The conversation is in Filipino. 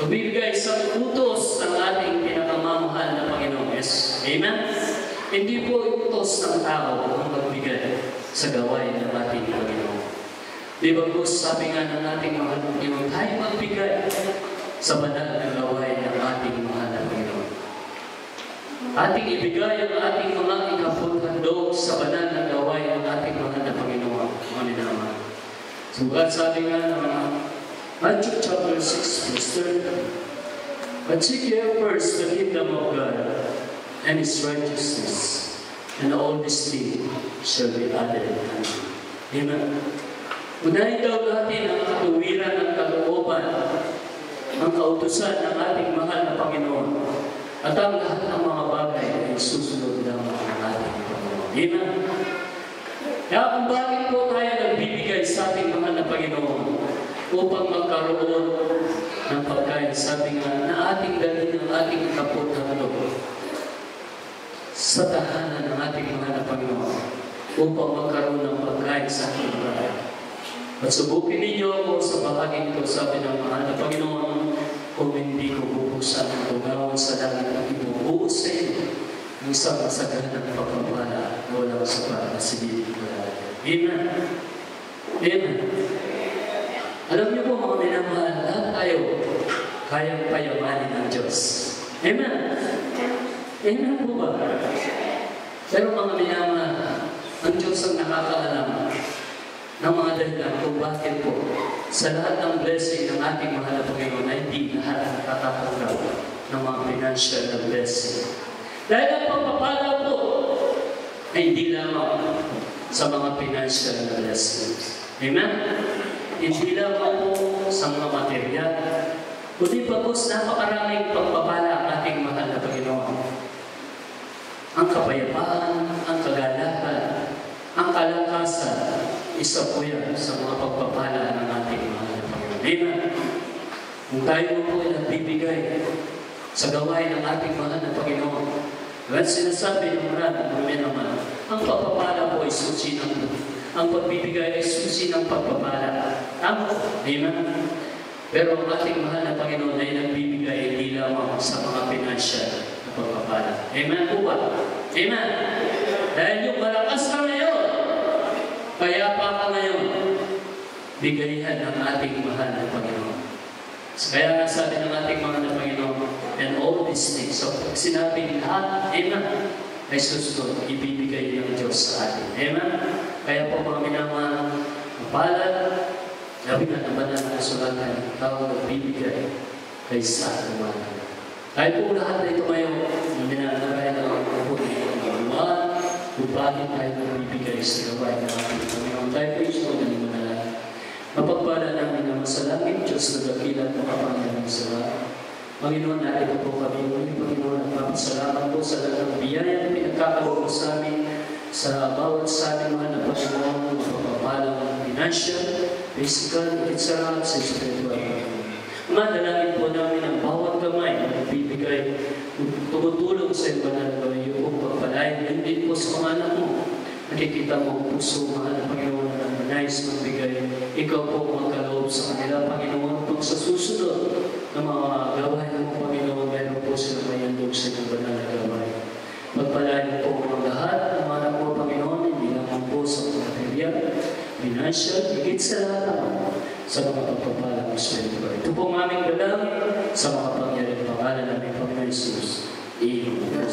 Magbibigay sa utos ng ating pinakamamahal na Panginoon. Yes. Amen? Hindi po utos ng tao ang magbigay sa gawain ng ating Panginoon. Di ba po sabi nga ng ating mahal na Panginoon, tayo magbigay sa banal na gawain ng ating mahal na Panginoon. Ating ibigay ang ating mga ikapuhandog sa banal na gawain ng ating mahal na Panginoon. Mga naman. Sugat sabi nga ng Matthew chapter 6, verse 30. But seek ye first the kingdom of God and His righteousness, and all these things shall be added unto you. Amen. Unahin daw natin ang katuwiran ng kalooban, ang kautusan ng ating mahal na Panginoon, at ang lahat ng mga bagay ay susunod lamang ng ating Panginoon. Amen. Kaya kung bakit po tayo nagbibigay sa ating mahal na Panginoon upang magkaroon ng pagkain, sabi nga na ating dalhin ang ating kaput-handog sa tahanan ng ating mahal na Panginoon upang magkaroon ng pagkain sa ating bahay. At subukin ninyo ako sa bahaging ito, sabi ng mahal na Panginoon, kung hindi ko bubusan ang tugawan sa langit at ibubuos sa inyo ng isang masaganang pagpapala na walang sapat na silid ko. Amen. Amen. Alam niyo po mga minamahal, lahat tayo kayang payamanin ng Diyos. Amen. Amen po ba? Pero mga minamahal, ang Diyos ang nakakaalam ng mga dahilan kung bakit po sa lahat ng blessing ng ating mahal na Panginoon ay hindi lahat nakakatanggap ng mga financial na blessing. Dahil ang pagpapala po ay hindi lamang sa mga financial na blessings. Amen? Hindi lamang po sa mga material, kundi pagkos napakaraming pagpapala ang ating mahal na Panginoon. Ang kapayapaan, ang kagalakan, ang kalakasan, isa po yan sa mga pagpapala ng ating mahal na Panginoon. Amen? Kung tayo po ay nagbibigay sa gawain ng ating mahal na Panginoon, at sinasabi ng marami naman, ang pagpapala po ay susi ng ang pagbibigay ay susi ng pagpapala. Tama? Amen? Pero ang ating mahal na Panginoon ay nagbibigay hindi lamang sa mga financial na pagpapala. Amen po ba? Amen? Dahil yung malakas ka ngayon, kaya pa ka ngayon, bigayan ng ating mahal na Panginoon. Kaya nga sabi ng ating mahal na Panginoon, and all these things, so pag sinabi lahat, amen, ay susunod, ibibigay ng Diyos sa atin. Amen? Kaya po mga minamahal, mapalad, sabi nga ng banal na kasulatan, tao nagbibigay kay sa atin. Kahit po lahat na ito ngayon, minanagay na ang kapunin ng mga kung bakit tayo nagbibigay sa gawain ng ating Panginoon. Tayo po yung sunod ng manalangin. Mapagpala namin na masalangin, Diyos na dakilan mo kapangyarihan sa lahat. Panginoon, natin po kami muli, Panginoon, nagpapasalamat po sa lahat ng biyaya na pinagkakaroon mo sa amin, sa bawat sa amin mga na Panginoon, mapapapalang financial, physical, etc. sa spiritual. Madalangin po namin ang bawat gamay na nagbibigay, tumutulong sa iba na gawin yung pagpapalain. Yan din po sa mga anak mo. Nakikita mo ang puso, mahal na Panginoon, na nais magbigay. Ikaw po magkaloob sa kanila, Panginoon, kung sa susunod ng mga gawain ng Panginoon, meron po sila may andog sa inyong banal na gawain. Magpalain po ang lahat ng mga anak mo, Panginoon, hindi naman po sa material, financial, higit sa lahat sa mga pagpapalang spiritual. Ito po ang aming dalangin sa mga pangyayang pangalan ng Panginoon Jesus. Amen.